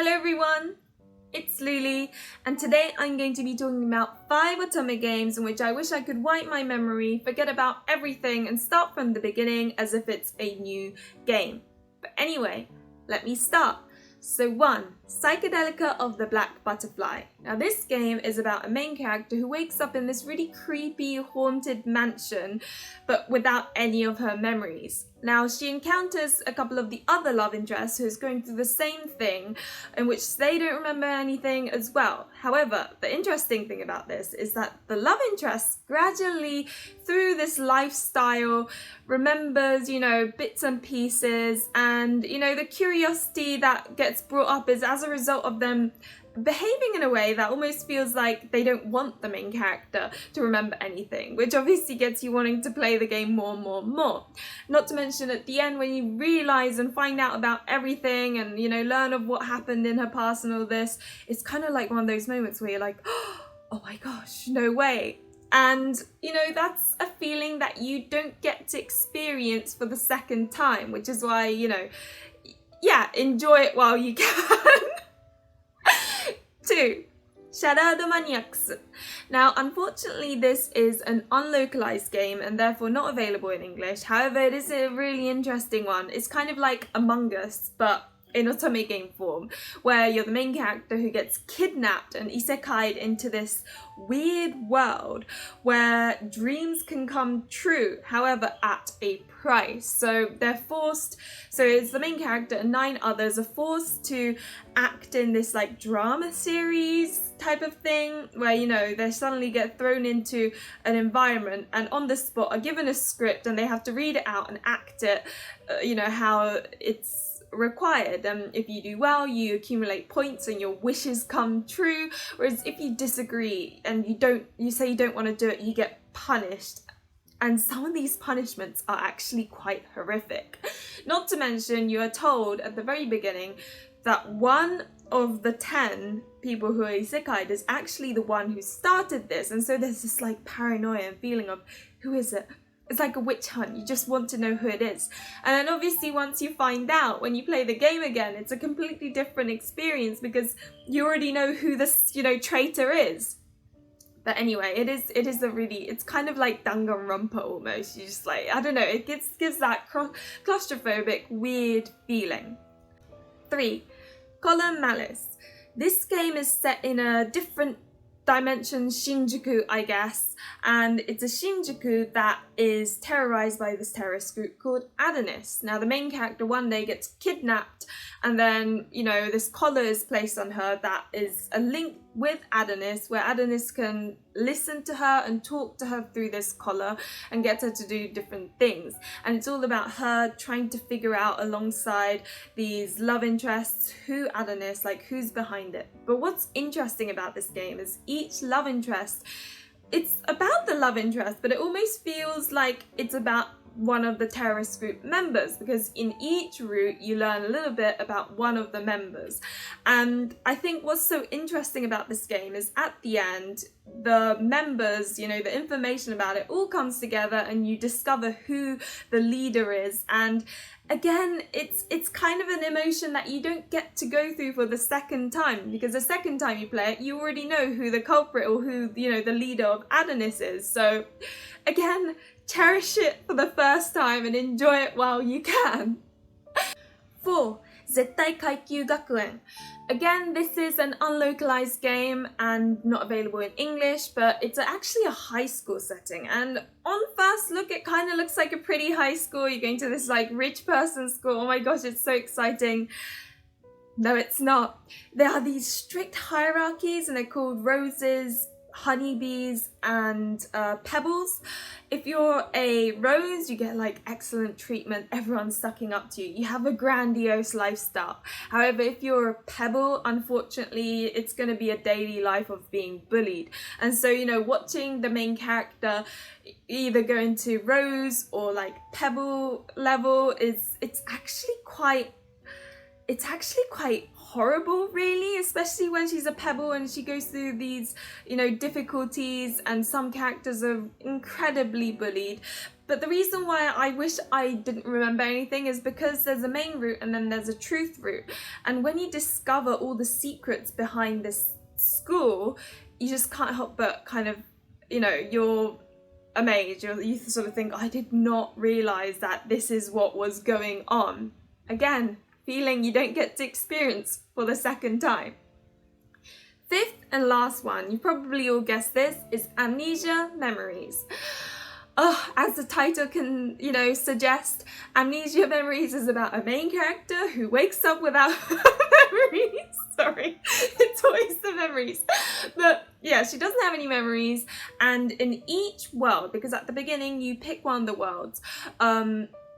Hello everyone, it's Lily, and today I'm going to be talking about 5 Otome games in which I wish I could wipe my memory, forget about everything and start from the beginning as if it's a new game. But anyway, let me start. So 1. Psychedelica of the Black Butterfly. Now this game is about a main character who wakes up in this really creepy haunted mansion but without any of her memories. Now she encounters a couple of the other love interests who's going through the same thing in which they don't remember anything as well. However, the interesting thing about this is that the love interest gradually through this lifestyle remembers, bits and pieces, and the curiosity that gets brought up is as a result of them behaving in a way that almost feels like they don't want the main character to remember anything, which obviously gets you wanting to play the game more and more and more. Not to mention at the end when you realise and find out about everything and learn of what happened in her past and all this, it's kind of like one of those moments where you're like, oh my gosh, no way. And that's a feeling that you don't get to experience for the second time, which is why enjoy it while you can. 2. Charade Maniacs. Now, unfortunately, this is an unlocalized game and therefore not available in English. However, it is a really interesting one. It's kind of like Among Us, but in Otome game form, where you're the main character who gets kidnapped and isekai'd into this weird world where dreams can come true, however, at a price. So it's the main character and 9 others are forced to act in this like drama series type of thing where they suddenly get thrown into an environment and on the spot are given a script and they have to read it out and act it how it's required. If you do well, you accumulate points and your wishes come true, whereas if you disagree and you say you don't want to do it, you get punished. And some of these punishments are actually quite horrific. Not to mention, you are told at the very beginning that one of the 10 people who are isekai'd is actually the one who started this, and so there's this like paranoia and feeling of who is it? It's like a witch hunt. You just want to know who it is. And then obviously once you find out, when you play the game again, it's a completely different experience because you already know who this, traitor is. But anyway, it's kind of like Danganronpa almost. You just like, I don't know, it gives that claustrophobic, weird feeling. 3. Malice. This game is set in a different dimension, Shinjuku, I guess, and it's a Shinjuku that is terrorized by this terrorist group called Adonis. Now the main character one day gets kidnapped and then this collar is placed on her that is a link with Adonis where Adonis can listen to her and talk to her through this collar and get her to do different things, and it's all about her trying to figure out alongside these love interests who's behind it. But what's interesting about this game is each love interest, it's about the love interest, but it almost feels like it's about one of the terrorist group members, because in each route you learn a little bit about one of the members. And I think what's so interesting about this game is at the end the members, the information about it all comes together and you discover who the leader is. And again, it's kind of an emotion that you don't get to go through for the second time, because the second time you play it, you already know who the culprit or who, the leader of Adonis is. So again, cherish it for the first time and enjoy it while you can. 4. Zettai Kaikyu Gakuen. Again, this is an unlocalized game and not available in English, but it's actually a high school setting. And on first look, it kind of looks like a pretty high school. You're going to this like rich person's school. Oh my gosh, it's so exciting. No, it's not. There are these strict hierarchies and they're called roses, honeybees and pebbles. If you're a rose, you get like excellent treatment, everyone's sucking up to you, you have a grandiose lifestyle. However, if you're a pebble, unfortunately it's going to be a daily life of being bullied. And so watching the main character either go into rose or like pebble level it's actually quite horrible, really, especially when she's a pebble and she goes through these difficulties, and some characters are incredibly bullied. But the reason why I wish I didn't remember anything is because there's a main route and then there's a truth route. And when you discover all the secrets behind this school, you just can't help but kind of, you're amazed. You sort of think, I did not realise that this is what was going on. Again, feeling you don't get to experience for the second time. Fifth and last one, you probably all guessed this, is Amnesia Memories. As the title can, suggest, Amnesia Memories is about a main character who wakes up without memories. Sorry, it's always the memories. But yeah, she doesn't have any memories. And in each world, because at the beginning you pick one of the worlds,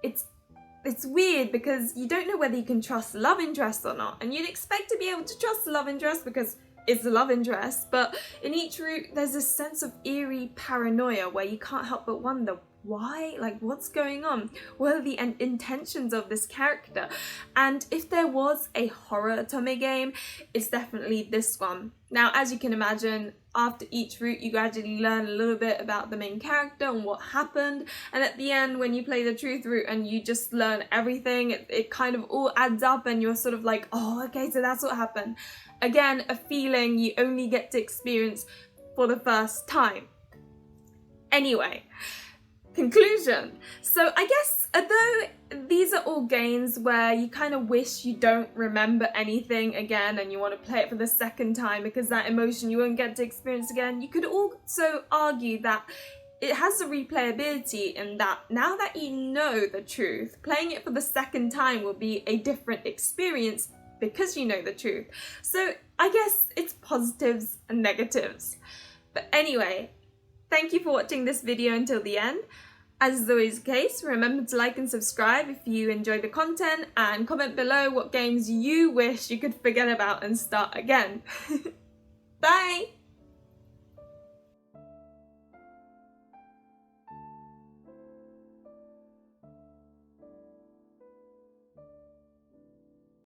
it's weird because you don't know whether you can trust the love interest or not. And you'd expect to be able to trust the love interest because it's the love interest, but in each route there's this sense of eerie paranoia where you can't help but wonder why, like what's going on, what are the intentions of this character. And if there was a horror Otome game, it's definitely this one. Now, as you can imagine, after each route you gradually learn a little bit about the main character and what happened, and at the end when you play the truth route and you just learn everything, it kind of all adds up and you're sort of like, oh okay, so that's what happened. Again, a feeling you only get to experience for the first time. Anyway, conclusion. So I guess although these are all games where you kind of wish you don't remember anything again and you want to play it for the second time because that emotion you won't get to experience again, you could also argue that it has a replayability in that now that you know the truth, playing it for the second time will be a different experience because you know the truth. So I guess it's positives and negatives. But anyway, thank you for watching this video until the end. As is always the case, remember to like and subscribe if you enjoy the content, and comment below what games you wish you could forget about and start again. Bye!